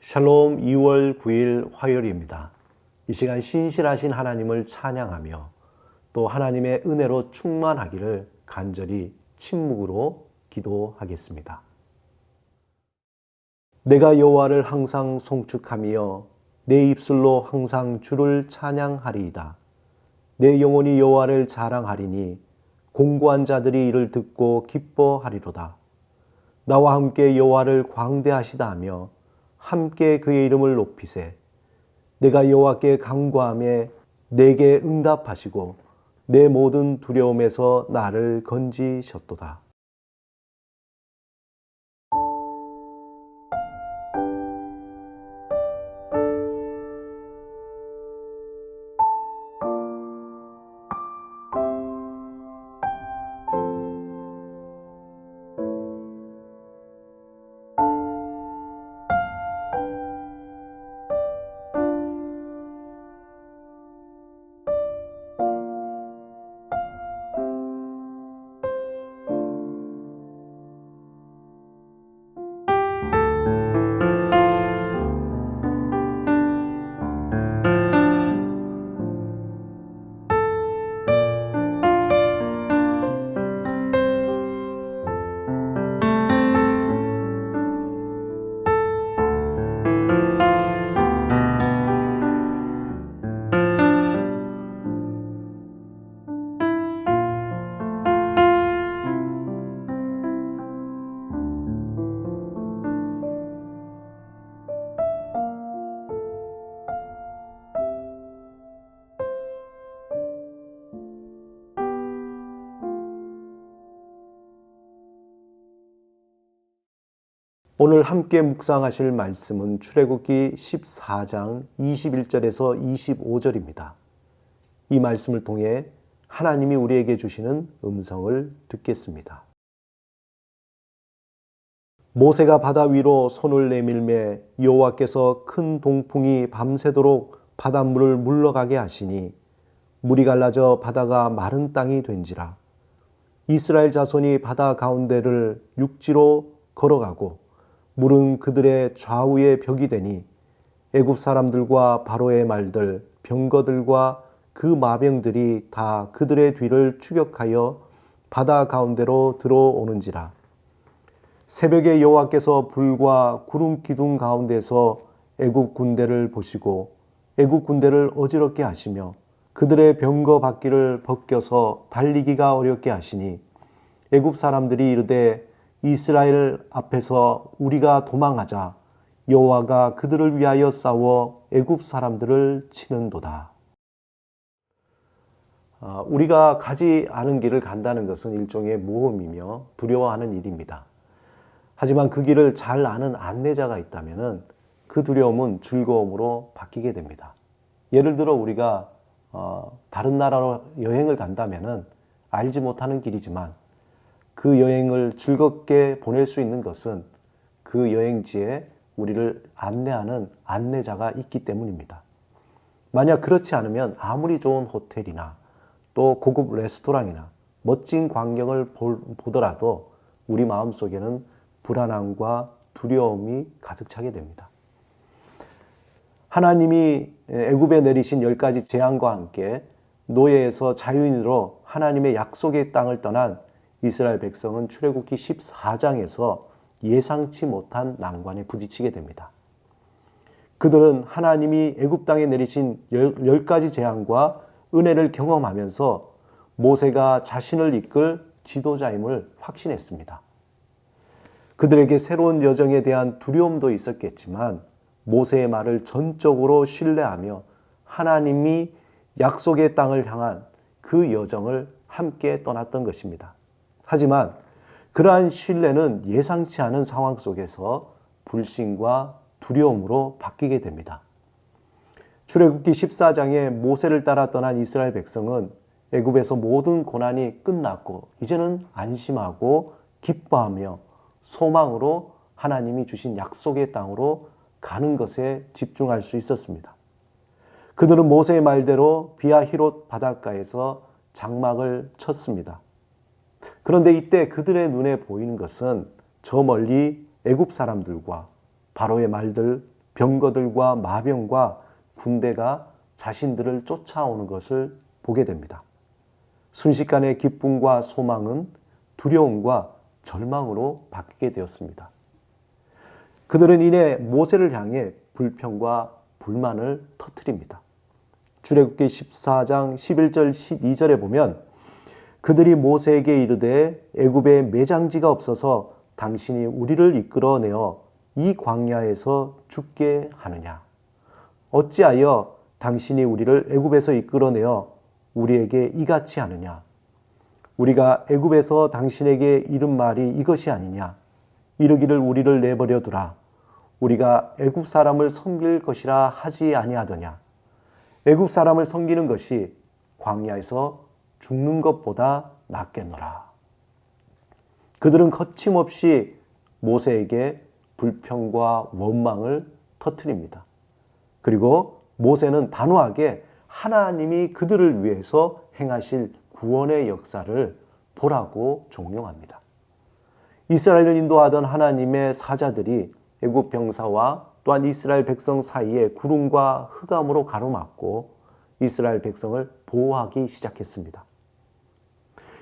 샬롬 2월 9일 화요일입니다. 이 시간 신실하신 하나님을 찬양하며 또 하나님의 은혜로 충만하기를 간절히 침묵으로 기도하겠습니다. 내가 여호와를 항상 송축하며 내 입술로 항상 주를 찬양하리이다. 내 영혼이 여호와를 자랑하리니 공고한 자들이 이를 듣고 기뻐하리로다. 나와 함께 여호와를 광대하시다 하며 함께 그의 이름을 높이세. 내가 여호와께 간구하며 내게 응답하시고 내 모든 두려움에서 나를 건지셨도다. 오늘 함께 묵상하실 말씀은 출애굽기 14장 21절에서 25절입니다. 이 말씀을 통해 하나님이 우리에게 주시는 음성을 듣겠습니다. 모세가 바다 위로 손을 내밀매 여호와께서 큰 동풍이 밤새도록 바닷물을 물러가게 하시니 물이 갈라져 바다가 마른 땅이 된지라. 이스라엘 자손이 바다 가운데를 육지로 걸어가고 물은 그들의 좌우에 벽이 되니 애굽 사람들과 바로의 말들, 병거들과 그 마병들이 다 그들의 뒤를 추격하여 바다 가운데로 들어오는지라. 새벽에 여호와께서 불과 구름 기둥 가운데서 애굽 군대를 보시고 애굽 군대를 어지럽게 하시며 그들의 병거 바퀴를 벗겨서 달리기가 어렵게 하시니 애굽 사람들이 이르되 이스라엘 앞에서 우리가 도망하자. 여호와가 그들을 위하여 싸워 애굽 사람들을 치는도다. 우리가 가지 않은 길을 간다는 것은 일종의 모험이며 두려워하는 일입니다. 하지만 그 길을 잘 아는 안내자가 있다면 그 두려움은 즐거움으로 바뀌게 됩니다. 예를 들어 우리가 다른 나라로 여행을 간다면 알지 못하는 길이지만 그 여행을 즐겁게 보낼 수 있는 것은 그 여행지에 우리를 안내하는 안내자가 있기 때문입니다. 만약 그렇지 않으면 아무리 좋은 호텔이나 또 고급 레스토랑이나 멋진 광경을 보더라도 우리 마음속에는 불안함과 두려움이 가득 차게 됩니다. 하나님이 애굽에 내리신 10가지 재앙과 함께 노예에서 자유인으로 하나님의 약속의 땅을 떠난 이스라엘 백성은 출애굽기 14장에서 예상치 못한 난관에 부딪히게 됩니다. 그들은 하나님이 애굽 땅에 내리신 10가지 재앙과 은혜를 경험하면서 모세가 자신을 이끌 지도자임을 확신했습니다. 그들에게 새로운 여정에 대한 두려움도 있었겠지만 모세의 말을 전적으로 신뢰하며 하나님이 약속의 땅을 향한 그 여정을 함께 떠났던 것입니다. 하지만 그러한 신뢰는 예상치 않은 상황 속에서 불신과 두려움으로 바뀌게 됩니다. 출애굽기 14장에 모세를 따라 떠난 이스라엘 백성은 애굽에서 모든 고난이 끝났고 이제는 안심하고 기뻐하며 소망으로 하나님이 주신 약속의 땅으로 가는 것에 집중할 수 있었습니다. 그들은 모세의 말대로 비아히롯 바닷가에서 장막을 쳤습니다. 그런데 이때 그들의 눈에 보이는 것은 저 멀리 애굽 사람들과 바로의 말들, 병거들과 마병과 군대가 자신들을 쫓아오는 것을 보게 됩니다. 순식간에 기쁨과 소망은 두려움과 절망으로 바뀌게 되었습니다. 그들은 이내 모세를 향해 불평과 불만을 터뜨립니다. 출애굽기 14장 11절 12절에 보면 그들이 모세에게 이르되 애굽에 매장지가 없어서 당신이 우리를 이끌어내어 이 광야에서 죽게 하느냐. 어찌하여 당신이 우리를 애굽에서 이끌어내어 우리에게 이같이 하느냐. 우리가 애굽에서 당신에게 이른 말이 이것이 아니냐. 이르기를 우리를 내버려 두라. 우리가 애굽 사람을 섬길 것이라 하지 아니하더냐. 애굽 사람을 섬기는 것이 광야에서 죽는 것보다 낫겠노라. 그들은 거침없이 모세에게 불평과 원망을 터뜨립니다. 그리고 모세는 단호하게 하나님이 그들을 위해서 행하실 구원의 역사를 보라고 종용합니다. 이스라엘을 인도하던 하나님의 사자들이 애굽 병사와 또한 이스라엘 백성 사이에 구름과 흑암으로 가로막고 이스라엘 백성을 보호하기 시작했습니다.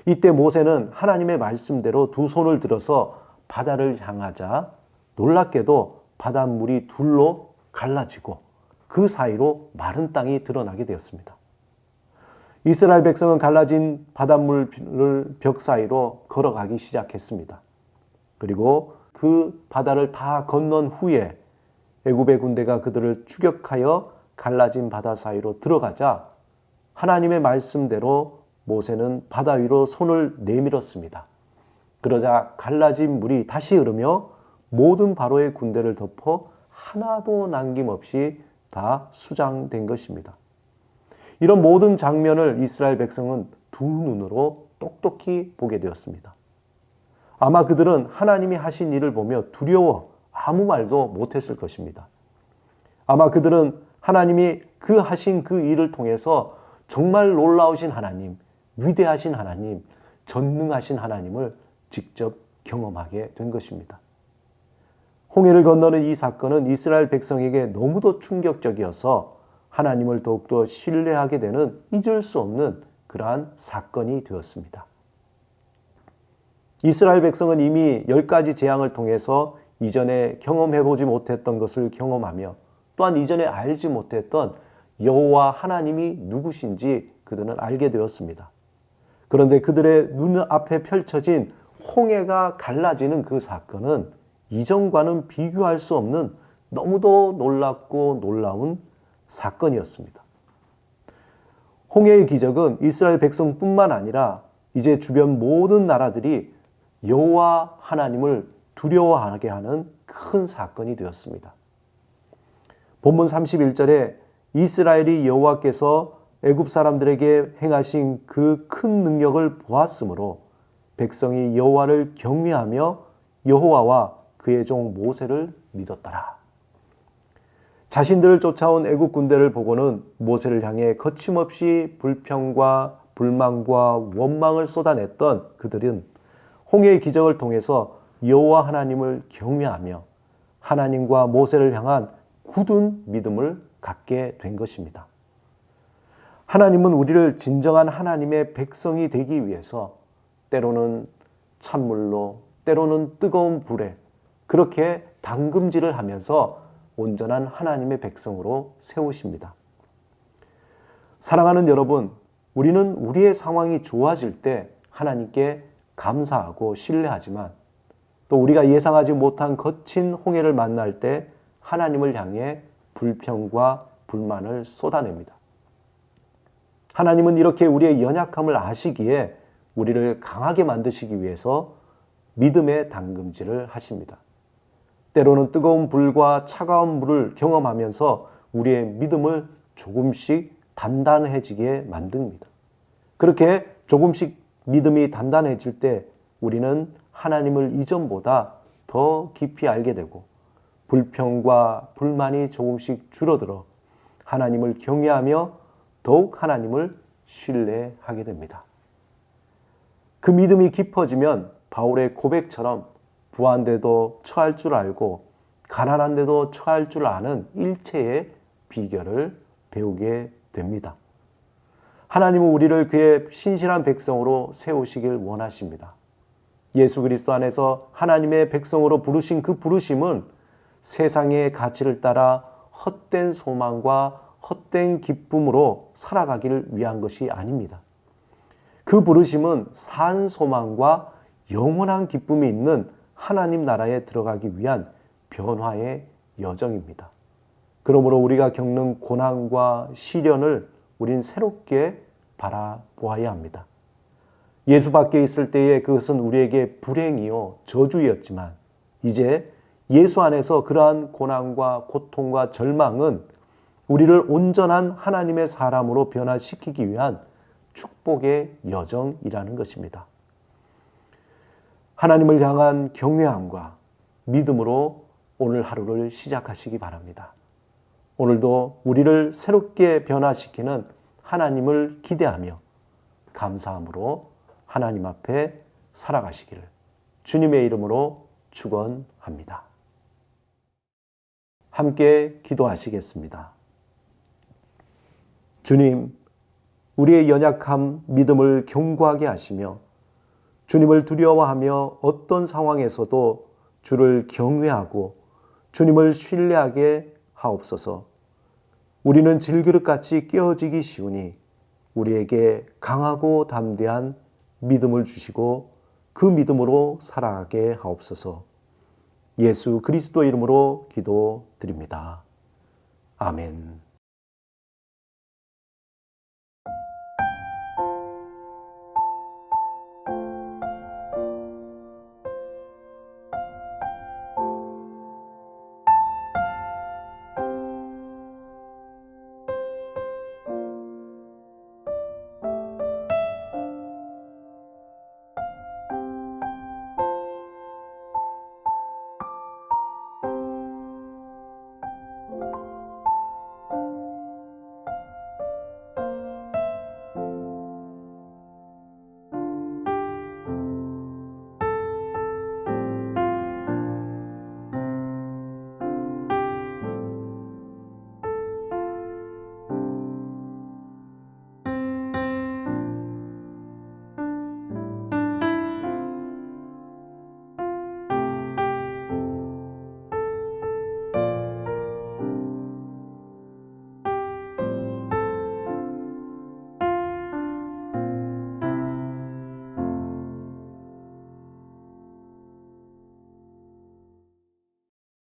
이때 모세는 하나님의 말씀대로 두 손을 들어서 바다를 향하자 놀랍게도 바닷물이 둘로 갈라지고 그 사이로 마른 땅이 드러나게 되었습니다. 이스라엘 백성은 갈라진 바닷물 벽 사이로 걸어가기 시작했습니다. 그리고 그 바다를 다 건넌 후에 애굽의 군대가 그들을 추격하여 갈라진 바다 사이로 들어가자 하나님의 말씀대로 모세는 바다 위로 손을 내밀었습니다. 그러자 갈라진 물이 다시 흐르며 모든 바로의 군대를 덮어 하나도 남김없이 다 수장된 것입니다. 이런 모든 장면을 이스라엘 백성은 두 눈으로 똑똑히 보게 되었습니다. 아마 그들은 하나님이 하신 일을 보며 두려워 아무 말도 못했을 것입니다. 아마 그들은 하나님이 그 하신 그 일을 통해서 정말 놀라우신 하나님, 위대하신 하나님, 전능하신 하나님을 직접 경험하게 된 것입니다. 홍해를 건너는 이 사건은 이스라엘 백성에게 너무도 충격적이어서 하나님을 더욱더 신뢰하게 되는 잊을 수 없는 그러한 사건이 되었습니다. 이스라엘 백성은 이미 10가지 재앙을 통해서 이전에 경험해보지 못했던 것을 경험하며 또한 이전에 알지 못했던 여호와 하나님이 누구신지 그들은 알게 되었습니다. 그런데 그들의 눈앞에 펼쳐진 홍해가 갈라지는 그 사건은 이전과는 비교할 수 없는 너무도 놀랍고 놀라운 사건이었습니다. 홍해의 기적은 이스라엘 백성뿐만 아니라 이제 주변 모든 나라들이 여호와 하나님을 두려워하게 하는 큰 사건이 되었습니다. 본문 31절에 이스라엘이 여호와께서 애굽 사람들에게 행하신 그 큰 능력을 보았으므로 백성이 여호와를 경외하며 여호와와 그의 종 모세를 믿었더라. 자신들을 쫓아온 애굽 군대를 보고는 모세를 향해 거침없이 불평과 불만과 원망을 쏟아냈던 그들은 홍해의 기적을 통해서 여호와 하나님을 경외하며 하나님과 모세를 향한 굳은 믿음을 갖게 된 것입니다. 하나님은 우리를 진정한 하나님의 백성이 되기 위해서 때로는 찬물로, 때로는 뜨거운 불에 그렇게 담금질을 하면서 온전한 하나님의 백성으로 세우십니다. 사랑하는 여러분, 우리는 우리의 상황이 좋아질 때 하나님께 감사하고 신뢰하지만 또 우리가 예상하지 못한 거친 홍해를 만날 때 하나님을 향해 불평과 불만을 쏟아냅니다. 하나님은 이렇게 우리의 연약함을 아시기에 우리를 강하게 만드시기 위해서 믿음의 담금질을 하십니다. 때로는 뜨거운 불과 차가운 물을 경험하면서 우리의 믿음을 조금씩 단단해지게 만듭니다. 그렇게 조금씩 믿음이 단단해질 때 우리는 하나님을 이전보다 더 깊이 알게 되고 불평과 불만이 조금씩 줄어들어 하나님을 경외하며 더욱 하나님을 신뢰하게 됩니다. 그 믿음이 깊어지면 바울의 고백처럼 부한데도 처할 줄 알고 가난한데도 처할 줄 아는 일체의 비결을 배우게 됩니다. 하나님은 우리를 그의 신실한 백성으로 세우시길 원하십니다. 예수 그리스도 안에서 하나님의 백성으로 부르신 그 부르심은 세상의 가치를 따라 헛된 소망과 헛된 기쁨으로 살아가기를 위한 것이 아닙니다. 그 부르심은 산 소망과 영원한 기쁨이 있는 하나님 나라에 들어가기 위한 변화의 여정입니다. 그러므로 우리가 겪는 고난과 시련을 우린 새롭게 바라보아야 합니다. 예수 밖에 있을 때에 그것은 우리에게 불행이요 저주였지만 이제 예수 안에서 그러한 고난과 고통과 절망은 우리를 온전한 하나님의 사람으로 변화시키기 위한 축복의 여정이라는 것입니다. 하나님을 향한 경외함과 믿음으로 오늘 하루를 시작하시기 바랍니다. 오늘도 우리를 새롭게 변화시키는 하나님을 기대하며 감사함으로 하나님 앞에 살아가시기를 주님의 이름으로 축원합니다. 함께 기도하시겠습니다. 주님, 우리의 연약함, 믿음을 견고하게 하시며 주님을 두려워하며 어떤 상황에서도 주를 경외하고 주님을 신뢰하게 하옵소서. 우리는 질그릇같이 깨어지기 쉬우니 우리에게 강하고 담대한 믿음을 주시고 그 믿음으로 살아가게 하옵소서. 예수 그리스도 이름으로 기도드립니다. 아멘.